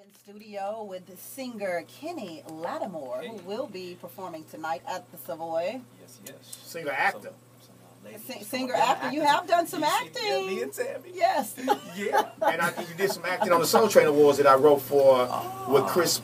In studio with the singer Kenny Lattimore, who will be performing tonight at the Savoy. Yes, yes. Singer actor. Singer actor. You have done some acting. Me and Tammy. Yes. Yeah. And you did some acting on the Soul Train Awards that I wrote for with Chris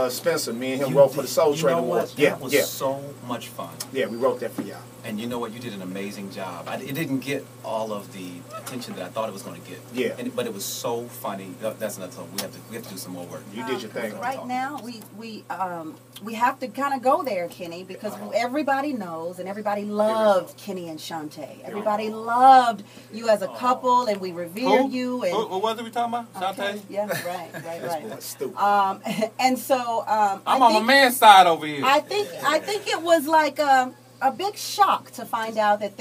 Spencer. Me and him wrote for the Soul Train Awards. That was so much fun. Yeah, we wrote that for y'all. And you know what? You did an amazing job. It didn't get all of the attention that I thought it was going to get. Yeah. But it was so funny. That's another thing. We have to do some more work. You did your thing. Right now, we have to kind of go there, Kenny, because everybody knows and everybody loved Kenny and Shantae. Everybody loved you as a couple, and we revere you. And what was it we talking about? Shantae? Okay. Yeah, right. That's stupid. And so I'm on my man's side over here. I think it was like a big shock to find out that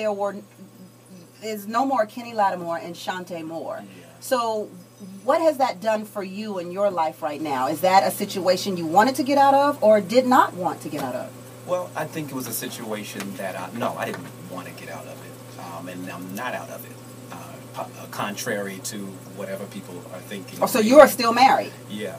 there's no more Kenny Lattimore and Shantae Moore. Yeah. So what has that done for you in your life right now? Is that a situation you wanted to get out of or did not want to get out of? Well, I think it was a situation that I didn't want to get out of it, and I'm not out of it. Contrary to whatever people are thinking. Oh, so you are still married? Yeah.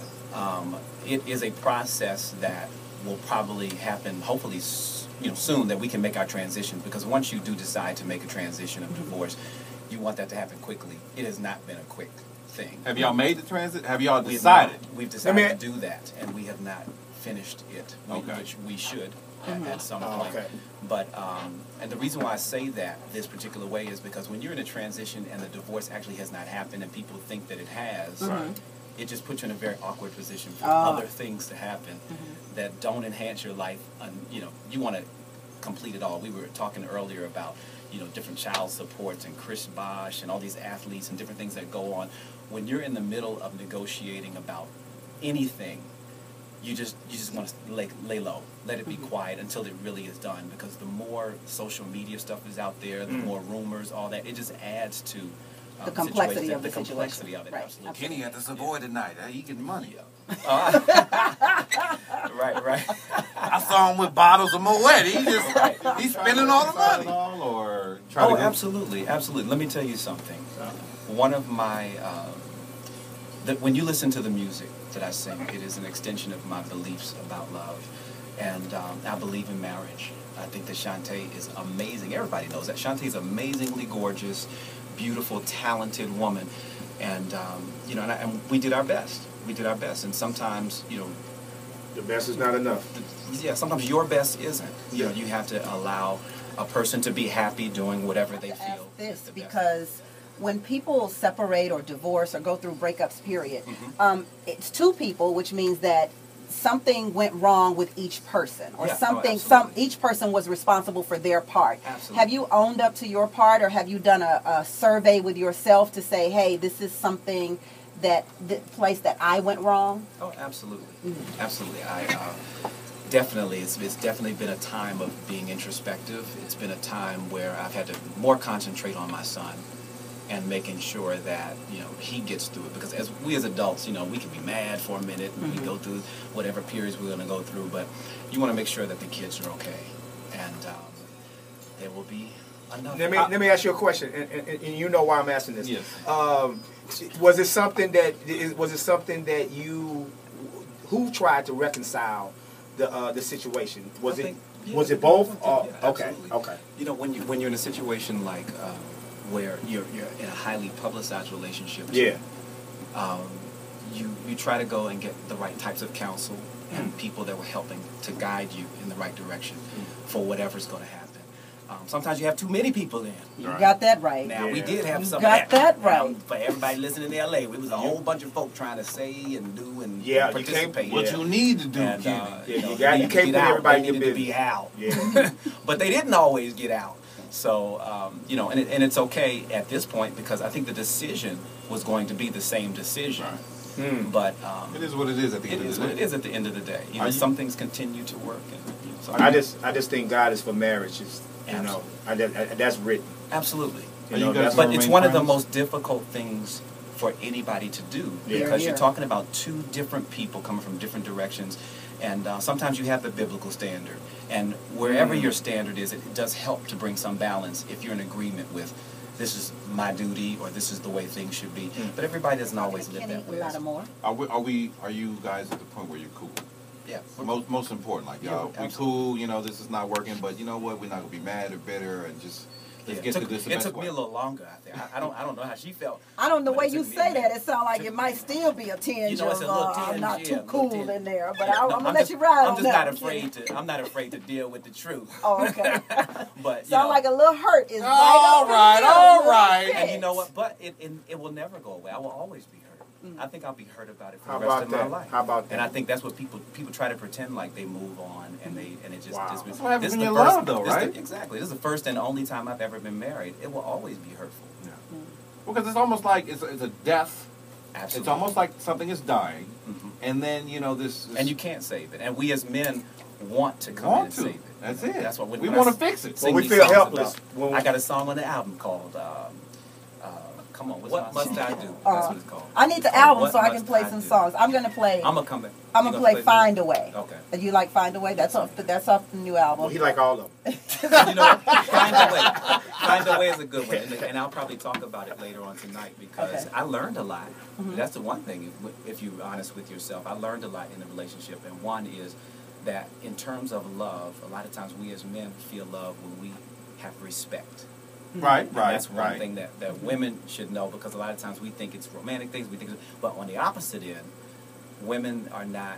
It is a process that will probably happen, hopefully, soon, that we can make our transition. Because once you do decide to make a transition of divorce, you want that to happen quickly. It has not been a quick thing. Have y'all made the transit? Have y'all decided? We've decided to do that, and we have not finished it, Okay. which we should at some point. Okay. But and the reason why I say that this particular way is because when you're in a transition and the divorce actually has not happened, and people think that it has. It just puts you in a very awkward position for other things to happen that don't enhance your life. You want to complete it all. We were talking earlier about, different child supports and Chris Bosh and all these athletes and different things that go on. When you're in the middle of negotiating about anything, you just want to lay low, let it be quiet until it really is done. Because the more social media stuff is out there, the more rumors, all that, it just adds to the complexity of the complexity situation. of it. Right. Absolutely. Kenny at the Savoy tonight. He getting money. Right. I saw him with bottles of Moet. He's spending all the money. Absolutely. Let me tell you something. One of my when you listen to the music that I sing, it is an extension of my beliefs about love, and I believe in marriage. I think that Shantae is amazing. Everybody knows that Shantae is amazingly gorgeous, beautiful, talented woman, and and we did our best. And sometimes, The best is not enough. Sometimes your best isn't. You have to allow a person to be happy doing whatever they feel. This because when people separate or divorce or go through breakups, period, it's two people, which means that something went wrong with each person, or each person was responsible for their part. Absolutely. Have you owned up to your part, or have you done a survey with yourself to say, hey, this is something the place that I went wrong? Oh, absolutely. Absolutely. Definitely, it's definitely been a time of being introspective. It's been a time where I've had to more concentrate on my son and making sure that he gets through it. Because as adults, we can be mad for a minute and we go through whatever periods we're going to go through, but you want to make sure that the kids are okay, and there will be enough. Let me ask you a question, and you know why I'm asking this. Yes. Was it something that who tried to reconcile the situation? Was it both? Okay. When you're in a situation like where you're in a highly publicized relationship, you try to go and get the right types of counsel and people that were helping to guide you in the right direction for whatever's going to happen. Sometimes you have too many people in. You got that right. Now, we did have some got that right. For everybody listening in L.A., it was a whole bunch of folk trying to say and do and participate. What you need to do, and, you can't put everybody in to be out. Yeah. But they didn't always get out. So, and it's okay at this point because I think the decision was going to be the same decision. Right. But it is what it is at the end of the day. It is what it is at the end of the day. Some things continue to work. And, I just think God is for marriage. That's written. Absolutely. But it's one of the most difficult things for anybody to do because you're talking about two different people coming from different directions, and sometimes you have the biblical standard, and wherever your standard is, it does help to bring some balance if you're in agreement with this is my duty or this is the way things should be. But everybody doesn't always live that way. Lattimore. Are you guys at the point where you're cool? Yeah. Most important, like y'all, we cool. You know, this is not working, but you know what? We're not gonna be mad or bitter, and just let's get to this. It took me a little longer out there. I don't know how she felt. I don't know the way you say that. It sounds like it might still be a tinge it's a little tinge, I'm not too cool in there, but yeah, I'm gonna let you ride on that. I'm not afraid to deal with the truth. Oh, okay. But sound like a little hurt is all right. And you know what? But it will never go away. I will always be hurt. I think I'll be hurt about it for the rest of my life. How about that? And I think that's what people try to pretend like they move on and it just wow. That's what happens when you're loved, though, right? Exactly. This is the first and only time I've ever been married. It will always be hurtful. Yeah. Because it's almost like it's a death. Absolutely. It's almost like something is dying, and then this and you can't save it. And we as men want to come in and save it. That's it. That's what we want to fix it. Well, we feel helpless. I got a song on the album called. Come on, what must I do? That's what it's called. I need the album so I can play some songs. I'm gonna play. I'm gonna come back. I'm gonna play "Find a Way." Okay. You like "Find a Way"? That's off the new album. Well, he like all of them. You know, Find a Way. Find a Way is a good one, and I'll probably talk about it later on tonight because I learned a lot. That's the one thing. If you're honest with yourself, I learned a lot in the relationship, and one is that in terms of love, a lot of times we as men feel love when we have respect. Right. That's one thing that women should know because a lot of times we think it's romantic things, but on the opposite end, women are not.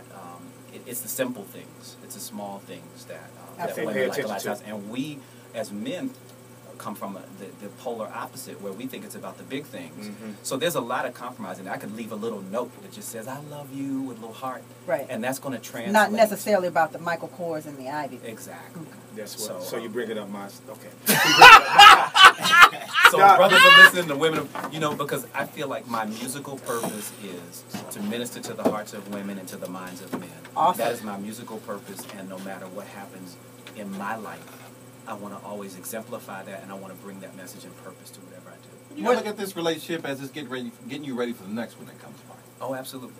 It's the simple things, it's the small things that women like a lot of times, and we as men come from the polar opposite where we think it's about the big things. So there's a lot of compromise, and I could leave a little note that just says "I love you" with a little heart, right? And that's going to translate. Not necessarily about the Michael Kors and the Ivy. Exactly. That's what. So you bring it up, okay. So brothers are listening to women, because I feel like my musical purpose is to minister to the hearts of women and to the minds of men. Awesome. That is my musical purpose, and no matter what happens in my life, I want to always exemplify that, and I want to bring that message and purpose to whatever I do. You look at this relationship as it's getting you ready for the next one that comes by. Oh, absolutely.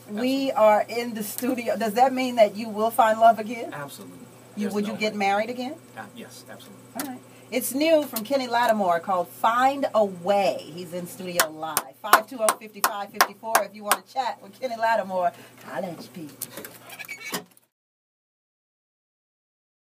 We are in the studio. Does that mean that you will find love again? Absolutely. Would you get married again? Yes, absolutely. All right. It's new from Kenny Lattimore called "Find a Way." He's in studio live. 520-5554 if you want to chat with Kenny Lattimore. Holla at you people.